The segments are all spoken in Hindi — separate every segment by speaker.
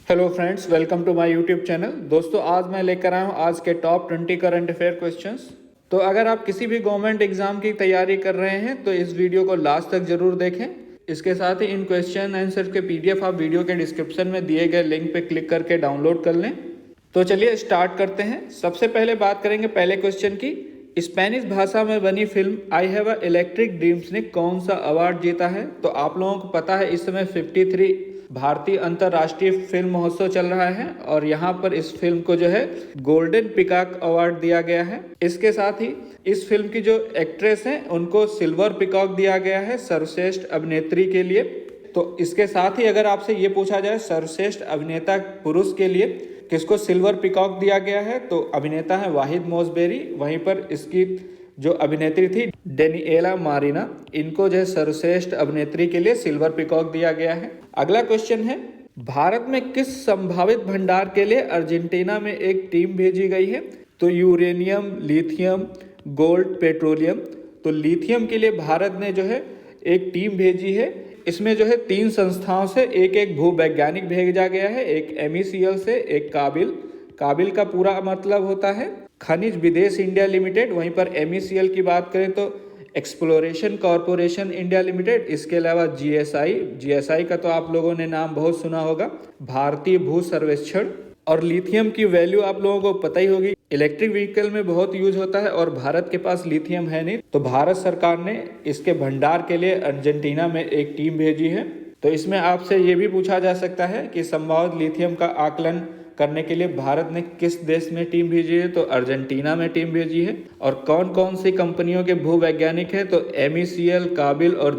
Speaker 1: Hello friends, welcome to my YouTube channel. दोस्तों, आज मैं लेकर आया हूँ आज के टॉप 20 करंट अफेयर क्वेश्चंस। तो अगर आप किसी भी गवर्नमेंट एग्जाम की तैयारी कर रहे हैं तो इस वीडियो को लास्ट तक जरूर देखें। इसके साथ ही इन क्वेश्चन आंसर के पीडीएफ आप वीडियो के डिस्क्रिप्शन में दिए गए लिंक पर क्लिक करके डाउनलोड कर लें। तो चलिए स्टार्ट करते हैं। सबसे पहले बात करेंगे पहले क्वेश्चन की। स्पेनिश भाषा में बनी film I have a electric dreams ने कौन सा अवार्ड जीता है? तो आप लोगों को पता है इस समय 53 भारतीय अंतर्राष्ट्रीय फिल्म महोत्सव चल रहा है और यहाँ पर इस फिल्म को जो है गोल्डन पिकॉक अवार्ड दिया गया है। इसके साथ ही इस फिल्म की जो एक्ट्रेस हैं उनको सिल्वर पिकॉक दिया गया है सर्वश्रेष्ठ अभिनेत्री के लिए। तो इसके साथ ही अगर आपसे ये पूछा जाए सर्वश्रेष्ठ अभिनेता पुरुष के लिए किसको सिल्वर पिकॉक दिया गया है, तो अभिनेता है वाहिद मोसबेरी। वहीं पर इसकी जो अभिनेत्री थी डेनिएला मारिना, इनको जो है सर्वश्रेष्ठ अभिनेत्री के लिए सिल्वर पिकॉक दिया गया है। अगला क्वेश्चन है, भारत में किस संभावित भंडार के लिए अर्जेंटीना में एक टीम भेजी गई है? तो यूरेनियम, लिथियम, गोल्ड, पेट्रोलियम। तो लिथियम के लिए भारत ने जो है एक टीम भेजी है। इसमें जो है 3 संस्थाओं से एक एक भूवैज्ञानिक भेजा गया है, एक MECL से, एक काबिल का पूरा मतलब होता है खनिज विदेश इंडिया लिमिटेड। वहीं पर MECL की बात करें तो एक्सप्लोरेशन कॉरपोरेशन इंडिया लिमिटेड। इसके अलावा GSI का तो आप लोगों ने नाम बहुत सुना होगा, भारतीय भू सर्वेक्षण। और लिथियम की वैल्यू आप लोगों को पता ही होगी, इलेक्ट्रिक व्हीकल में बहुत यूज होता है और भारत के पास लिथियम है नहीं, तो भारत सरकार ने इसके भंडार के लिए अर्जेंटीना में एक टीम भेजी है। तो इसमें आपसे ये भी पूछा जा सकता है कि संभावित लिथियम का आकलन करने के लिए भारत ने किस देश में टीम भेजी है? तो अर्जेंटीना में टीम भेजी है। और कौन कौन सी कंपनियों के भूवैज्ञानिक है? तो MECL, काबिल और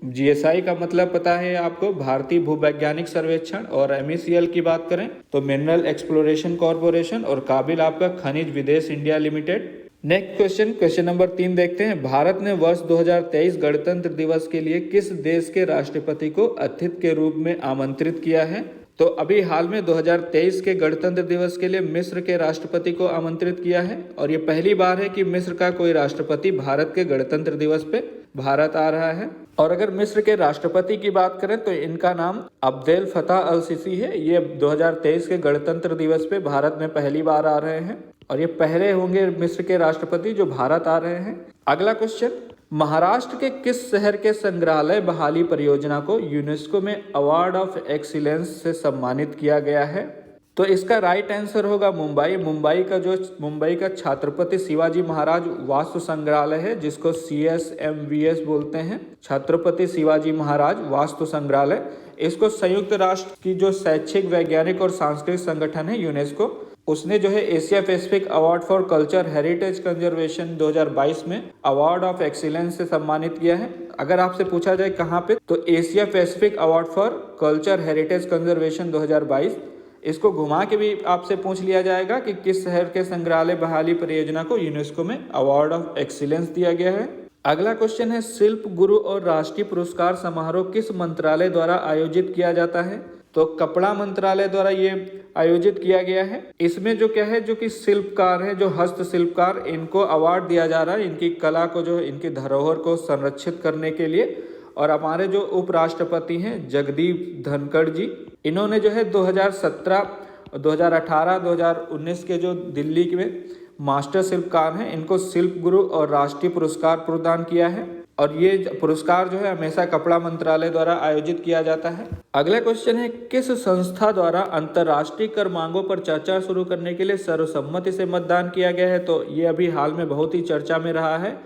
Speaker 1: GSI का मतलब पता है आपको, भारतीय भूवैज्ञानिक सर्वेक्षण। और MECL की बात करें तो मिनरल एक्सप्लोरेशन कॉरपोरेशन और काबिल आपका खनिज विदेश India limited. Next question number 3 देखते हैं। भारत ने वर्ष 2023 गणतंत्र दिवस के लिए किस देश के राष्ट्रपति को अतिथि के रूप में आमंत्रित किया है? तो अभी हाल में 2023 के गणतंत्र दिवस के लिए मिस्र के राष्ट्रपति को आमंत्रित किया है और ये पहली बार है कि मिस्र का कोई राष्ट्रपति भारत के गणतंत्र दिवस पे भारत आ रहा है। और अगर मिस्र के राष्ट्रपति की बात करें तो इनका नाम अब्देल फताह अल सीसी है। ये 2023 के गणतंत्र दिवस पे भारत में पहली बार आ रहे हैं और ये पहले होंगे मिस्र के राष्ट्रपति जो भारत आ रहे हैं। अगला क्वेश्चन, महाराष्ट्र के किस शहर के संग्रहालय बहाली परियोजना को यूनेस्को में अवार्ड ऑफ एक्सीलेंस से सम्मानित किया गया है? तो इसका राइट आंसर होगा मुंबई का छत्रपति शिवाजी महाराज वास्तु संग्रहालय है, जिसको CSMVS बोलते हैं, छत्रपति शिवाजी महाराज वास्तु संग्रहालय। इसको संयुक्त राष्ट्र की जो शैक्षिक, वैज्ञानिक और सांस्कृतिक संगठन है यूनेस्को, उसने जो है Asia Pacific award for culture heritage conservation 2022 में अवार्ड ऑफ एक्सीलेंस से सम्मानित किया है। अगर आपसे पूछा जाए कहाँ पे, तो Asia Pacific award for culture heritage conservation 2022। इसको घुमा के भी आपसे पूछ लिया जाएगा कि किस शहर के संग्रहालय बहाली परियोजना को यूनेस्को में अवार्ड ऑफ एक्सीलेंस दिया गया है। अगला क्वेश्चन है, शिल्प गुरु और राष्ट्रीय पुरस्कार समारोह किस मंत्रालय द्वारा आयोजित किया जाता है? तो कपड़ा मंत्रालय द्वारा ये आयोजित किया गया है। इसमें जो क्या है, जो कि शिल्पकार है, जो हस्तशिल्पकार, इनको अवार्ड दिया जा रहा है इनकी कला को, जो इनकी धरोहर को संरक्षित करने के लिए। और हमारे जो उपराष्ट्रपति हैं जगदीप धनखड़ जी, इन्होंने जो है 2017, 2018, 2019 के जो दिल्ली में मास्टर शिल्पकार हैं, इनको शिल्प गुरु और राष्ट्रीय पुरस्कार प्रदान किया है। और ये पुरस्कार जो है हमेशा कपड़ा मंत्रालय द्वारा आयोजित किया जाता है। अगला क्वेश्चन है, किस संस्था द्वारा अंतर्राष्ट्रीय कर मांगों पर चर्चा शुरू करने के लिए सर्वसम्मति से मतदान किया गया है? तो ये अभी हाल में बहुत ही चर्चा में रहा है,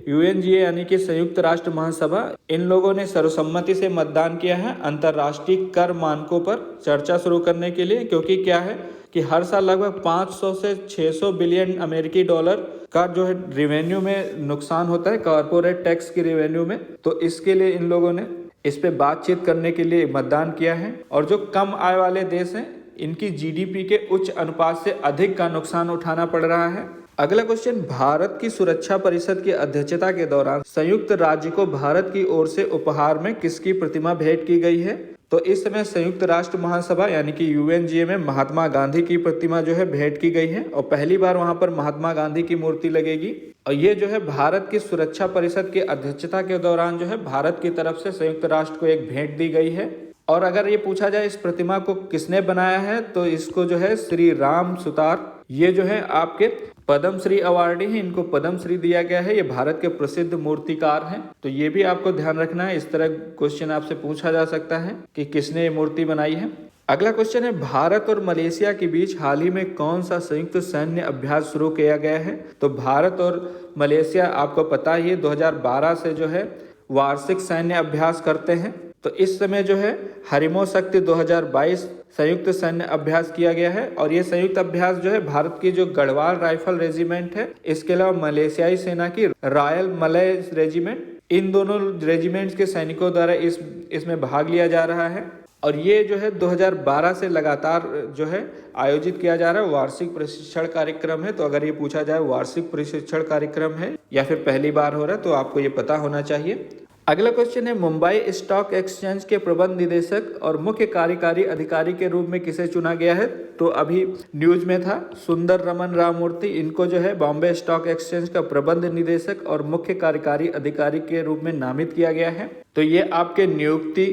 Speaker 1: UNGA यानी कि संयुक्त राष्ट्र महासभा। इन लोगों ने सर्वसम्मति से मतदान किया है अंतर्राष्ट्रीय कर मानकों पर चर्चा शुरू करने के लिए, क्योंकि क्या है कि हर साल लगभग 500 से 600 बिलियन अमेरिकी डॉलर का जो है रेवेन्यू में नुकसान होता है, कॉर्पोरेट टैक्स की रेवेन्यू में। तो इसके लिए इन लोगों ने इस पे बातचीत करने के लिए मतदान किया है। और जो कम आय वाले देश हैं, इनकी GDP के उच्च अनुपात से अधिक का नुकसान उठाना पड़ रहा है। अगला क्वेश्चन, भारत की सुरक्षा परिषद की अध्यक्षता के दौरान संयुक्त राज्य को भारत की ओर से उपहार में किसकी प्रतिमा भेंट की गई है? तो इस समय संयुक्त राष्ट्र महासभा यानी कि UNGA में महात्मा गांधी की प्रतिमा जो है भेंट की गई है और पहली बार वहां पर महात्मा गांधी की मूर्ति लगेगी। और ये जो है भारत की सुरक्षा परिषद की अध्यक्षता के दौरान जो है भारत की तरफ से संयुक्त राष्ट्र को एक भेंट दी गई है। और अगर ये पूछा जाए इस प्रतिमा को किसने बनाया है, तो इसको जो है श्री राम सुतार, ये जो है आपके पद्म श्री अवार्डी हैं, इनको पद्म श्री दिया गया है। ये भारत के प्रसिद्ध मूर्तिकार हैं, तो ये भी आपको ध्यान रखना है। इस तरह क्वेश्चन आपसे पूछा जा सकता है कि किसने ये मूर्ति बनाई है। अगला क्वेश्चन है, भारत और मलेशिया के बीच हाल ही में कौन सा संयुक्त सैन्य अभ्यास शुरू किया गया है? तो भारत और मलेशिया आपको पता ही है 2012 से जो है वार्षिक सैन्य अभ्यास करते हैं। तो इस समय जो है हरिमो शक्ति 2022 संयुक्त सैन्य अभ्यास किया गया है, और ये संयुक्त अभ्यास जो है भारत की जो गढ़वाल राइफल रेजिमेंट है, इसके अलावा मलेशियाई सेना की रॉयल मलय रेजिमेंट, इन दोनों रेजिमेंट्स के सैनिकों द्वारा इसमें भाग लिया जा रहा है। और ये जो है 2012 से लगातार जो है आयोजित किया जा रहा है, वार्षिक प्रशिक्षण कार्यक्रम है। तो अगर ये पूछा जाए वार्षिक प्रशिक्षण कार्यक्रम है या फिर पहली बार हो रहा है, तो आपको ये पता होना चाहिए। अगला क्वेश्चन है, मुंबई स्टॉक एक्सचेंज के प्रबंध निदेशक और मुख्य कार्यकारी अधिकारी के रूप में किसे चुना गया है? तो अभी न्यूज में था सुंदर रमन राममूर्ति, इनको जो है बॉम्बे स्टॉक एक्सचेंज का प्रबंध निदेशक और मुख्य कार्यकारी अधिकारी के रूप में नामित किया गया है। तो ये आपके नियुक्ति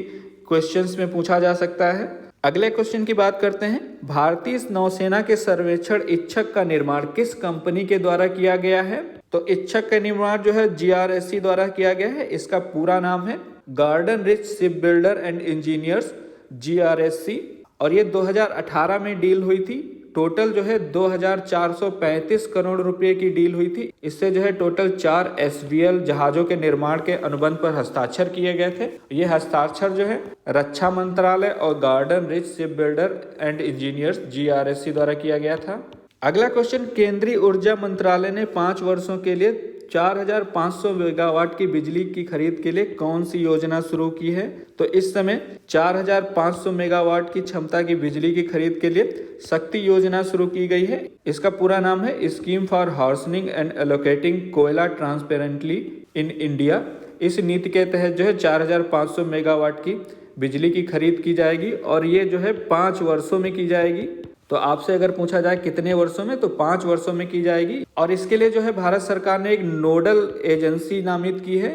Speaker 1: क्वेश्चंस में पूछा जा सकता है। अगले क्वेश्चन की बात करते हैं, भारतीय नौसेना के सर्वेक्षण इच्छक का निर्माण किस कंपनी के द्वारा किया गया है? तो इच्छक का निर्माण जो है GRSC द्वारा किया गया है। इसका पूरा नाम है garden rich ship builder and engineers, GRSC, और ये 2018 में डील हुई थी। टोटल जो है 2435 करोड़ रुपए की डील हुई थी। इससे जो है टोटल 4 SVL जहाजों के निर्माण के अनुबंध पर हस्ताक्षर किए गए थे। ये हस्ताक्षर जो है रक्षा मंत्रालय और garden rich ship builder and engineers GRSC द्वारा किया गया था। अगला क्वेश्चन, केंद्रीय ऊर्जा मंत्रालय ने 5 वर्षों के लिए 4500 मेगावाट की बिजली की खरीद के लिए कौन सी योजना शुरू की है? तो इस समय 4500 मेगावाट की क्षमता की बिजली की खरीद के लिए शक्ति योजना शुरू की गई है। इसका पूरा नाम है स्कीम फॉर हार्सनिंग एंड एलोकेटिंग कोयला ट्रांसपेरेंटली इन इंडिया। इस नीति के तहत जो है 4500 मेगावाट की बिजली की खरीद की जाएगी, और ये जो है 5 वर्षों में की जाएगी। तो आपसे अगर पूछा जाए कितने वर्षों में, तो 5 वर्षों में की जाएगी। और इसके लिए जो है भारत सरकार ने एक नोडल एजेंसी नामित की है,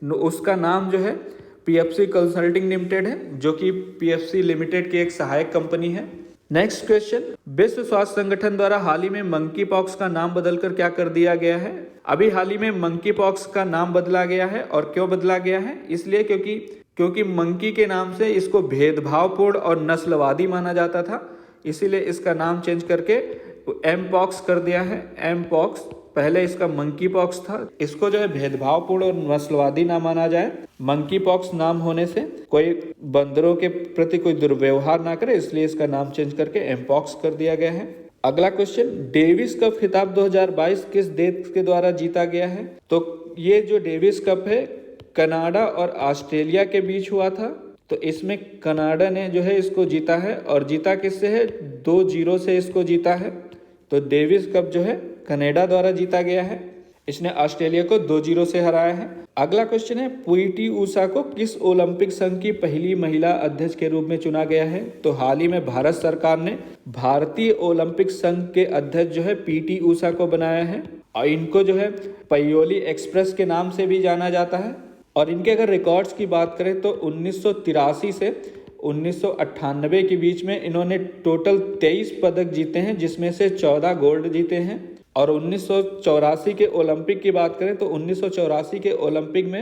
Speaker 1: उसका नाम जो है PFC कंसल्टिंग लिमिटेड है, जो कि PFC लिमिटेड की एक सहायक कंपनी है। नेक्स्ट क्वेश्चन, विश्व स्वास्थ्य संगठन द्वारा हाल ही में मंकी पॉक्स का नाम बदलकर क्या कर दिया गया है? अभी हाल ही में मंकी पॉक्स का नाम बदला गया है, और क्यों बदला गया है? इसलिए क्योंकि मंकी के नाम से इसको भेदभावपूर्ण और नस्लवादी माना जाता था, इसीलिए इसका नाम चेंज करके एमपॉक्स कर दिया है। एमपॉक्स, पहले इसका मंकी पॉक्स था। इसको जो है भेदभावपूर्ण और नस्लवादी ना माना जाए। मंकी पॉक्स नाम होने से कोई बंदरों के प्रति कोई दुर्व्यवहार ना करे, इसलिए इसका नाम चेंज करके एमपॉक्स कर दिया गया है। अगला क्वेश्चन, डेविस कप खिताब 2022 किस देश के द्वारा जीता गया है? तो ये जो डेविस कप है कनाडा और ऑस्ट्रेलिया के बीच हुआ था। तो इसमें कनाडा ने जो है इसको जीता है, और जीता किससे है? 2-0 से इसको जीता है। तो डेविस कप जो है कनाडा द्वारा जीता गया है। इसने ऑस्ट्रेलिया को 2-0 से हराया है। अगला क्वेश्चन है, PT ऊषा को किस ओलंपिक संघ की पहली महिला अध्यक्ष के रूप में चुना गया है? तो हाल ही में भारत सरकार ने भारतीय ओलंपिक संघ के अध्यक्ष जो है PT ऊषा को बनाया है, और इनको जो है पयोली एक्सप्रेस के नाम से भी जाना जाता है। और इनके अगर रिकॉर्ड्स की बात करें तो 1983 से 1998 के बीच में इन्होंने टोटल 23 पदक जीते हैं, जिसमें से 14 गोल्ड जीते हैं। और 1984 के ओलंपिक की बात करें तो 1984 के ओलंपिक में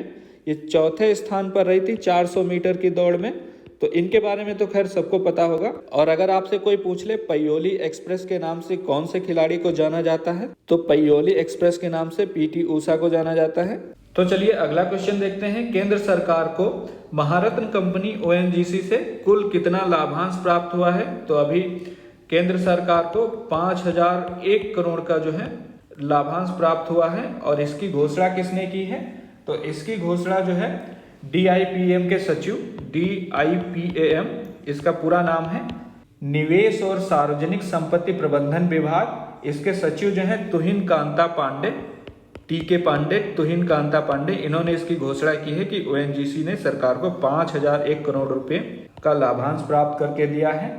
Speaker 1: ये चौथे स्थान पर रही थी 400 मीटर की दौड़ में। तो इनके बारे में तो खैर सबको पता होगा। और अगर आपसे कोई पूछ ले पयोली एक्सप्रेस के नाम से कौन से खिलाड़ी को जाना जाता है, तो पयोली एक्सप्रेस के नाम से PT ऊषा को जाना जाता है। तो चलिए अगला क्वेश्चन देखते हैं, केंद्र सरकार को महारत्न कंपनी ONGC से कुल कितना लाभांश प्राप्त हुआ है? तो अभी केंद्र सरकार को 5001 करोड़ का जो है लाभांश प्राप्त हुआ है। और इसकी घोषणा किसने की है? तो इसकी घोषणा जो है DIPAM के सचिव, DIPAM इसका पूरा नाम है, निवेश और सार्वजनिक संपत्ति प्रबंधन विभाग। इसके सचिव जो है तुहिन कांता पांडे, TK पांडे, तुहिन कांता पांडे, इन्होंने इसकी घोषणा की है कि ONGC ने सरकार को 5001 करोड़ रुपए का लाभांश प्राप्त करके दिया है।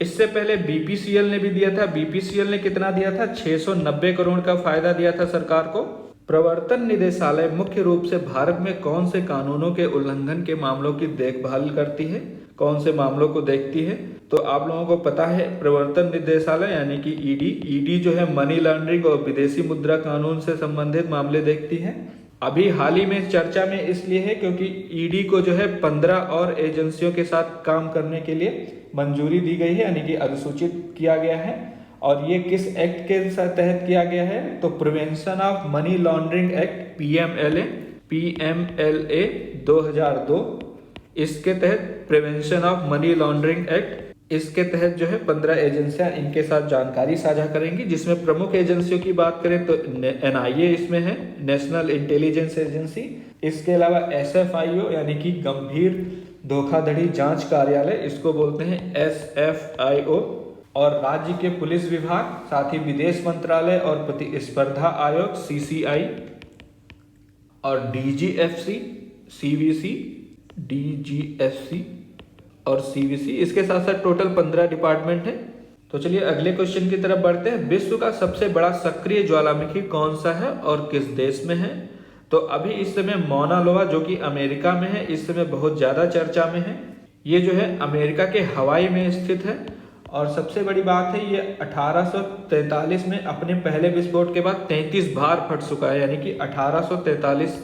Speaker 1: इससे पहले BPCL ने भी दिया था। BPCL ने कितना दिया था? 690 करोड़ का फायदा दिया था सरकार को। प्रवर्तन निदेशालय मुख्य रूप से भारत में कौन से कानूनों के उल्लंघन के मामलों की देखभाल करती है? कौन से मामलों को देखती है? तो आप लोगों को पता है प्रवर्तन निदेशालय यानी कि ईडी जो है मनी लॉन्ड्रिंग और विदेशी मुद्रा कानून से संबंधित मामले देखती है। अभी हाल ही में चर्चा में इसलिए है क्योंकि ईडी को जो है 15 और एजेंसियों के साथ काम करने के लिए मंजूरी दी गई है, यानी कि अधिसूचित किया गया है। और ये किस एक्ट के तहत किया गया है? तो prevention of money laundering act PMLA 2002, इसके तहत prevention of money laundering act, इसके तहत जो है 15 एजेंसियां इनके साथ जानकारी साझा करेंगी, जिसमें प्रमुख एजेंसियों की बात करें तो NIA इसमें है, नेशनल इंटेलिजेंस एजेंसी। इसके अलावा SFIO यानी कि गंभीर धोखाधड़ी जांच कार्यालय, इसको बोलते हैं SFIO, और राज्य के पुलिस विभाग, साथ ही विदेश मंत्रालय और प्रतिस्पर्धा आयोग CCI, और DGFC, CVC, DGFC और CVC, इसके साथ साथ टोटल 15 डिपार्टमेंट है। तो चलिए अगले क्वेश्चन की तरफ बढ़ते हैं। विश्व का सबसे बड़ा सक्रिय ज्वालामुखी कौन सा है और किस देश में है? तो अभी इस समय मौना लोआ जो कि अमेरिका में है, इस समय बहुत ज्यादा चर्चा में है। ये जो है अमेरिका के हवाई में स्थित है और सबसे बड़ी बात है ये 1843 में अपने पहले विस्फोट के बाद 33 बार फट चुका है, यानी कि 1843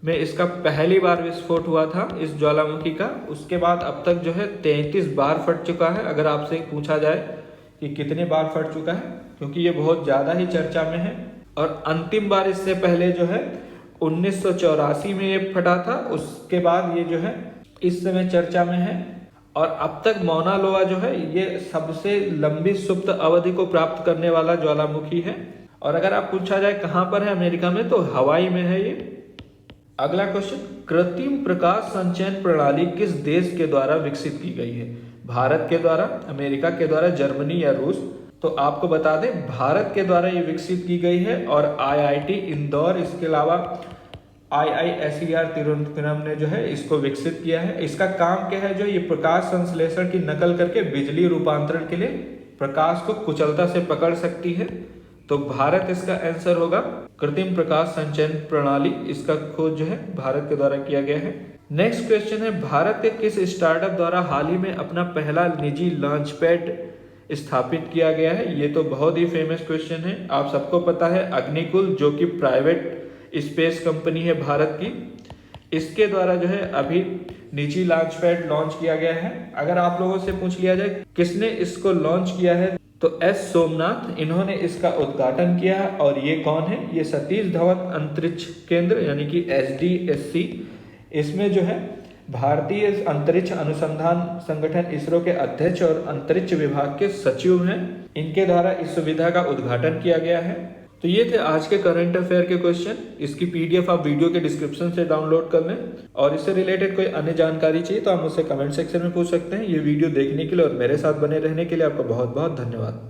Speaker 1: में इसका पहली बार विस्फोट हुआ था इस ज्वालामुखी का। उसके बाद अब तक जो है 33 बार फट चुका है। अगर आपसे पूछा जाए कि कितने बार फट चुका है, क्योंकि ये बहुत ज़्यादा ही चर्चा में है। और अंतिम बार इससे पहले जो है 1984 में ये फटा था, उसके बाद ये जो है इस समय चर्चा में है। और अब तक मौना लोआ जो है ये सबसे लंबी सुप्त अवधि को प्राप्त करने वाला ज्वालामुखी है। और अगर आप पूछा जाए कहाँ पर है अमेरिका में, तो हवाई में है ये। अगला क्वेश्चन, कृत्रिम प्रकाश संचयन प्रणाली किस देश के द्वारा विकसित की गई है? भारत के द्वारा, अमेरिका के द्वारा, जर्मनी या रूस? तो आपको बता दें भारत के द्वारा ये विकसित की गई है और IIT इंदौर, इसके अलावा IISER तिरुवनंतपुरम ने जो है इसको विकसित किया है। इसका काम क्या है? जो ये प्रकाश संश्लेषण की नकल करके बिजली रूपांतरण के लिए प्रकाश को कुशलता से पकड़ सकती है। तो भारत इसका आंसर होगा। कृत्रिम प्रकाश संचयन प्रणाली, इसका खोज जो है भारत के द्वारा किया गया है। नेक्स्ट क्वेश्चन है, भारत के किस स्टार्टअप द्वारा हाल ही में अपना पहला निजी लॉन्च पैड स्थापित किया गया है? ये तो बहुत ही फेमस क्वेश्चन है, आप सबको पता है अग्निकुल, जो कि प्राइवेट स्पेस कंपनी है भारत की। इसके द्वारा जो है अभी निजी लॉन्च पैड लॉन्च किया गया है। अगर आप लोगों से पूछ लिया जाए किसने इसको लॉन्च किया है, तो S सोमनाथ, इन्होंने इसका उद्घाटन किया। और ये कौन है? ये सतीश धवन अंतरिक्ष केंद्र यानी कि SDSC, इसमें जो है भारतीय अंतरिक्ष अनुसंधान संगठन इसरो के अध्यक्ष और अंतरिक्ष विभाग के सचिव हैं। इनके द्वारा इस सुविधा का उद्घाटन किया गया है। तो ये थे आज के करंट अफेयर के क्वेश्चन। इसकी PDF आप वीडियो के डिस्क्रिप्शन से डाउनलोड कर लें। और इससे रिलेटेड कोई अन्य जानकारी चाहिए तो आप मुझसे कमेंट सेक्शन में पूछ सकते हैं। ये वीडियो देखने के लिए और मेरे साथ बने रहने के लिए आपका बहुत बहुत धन्यवाद।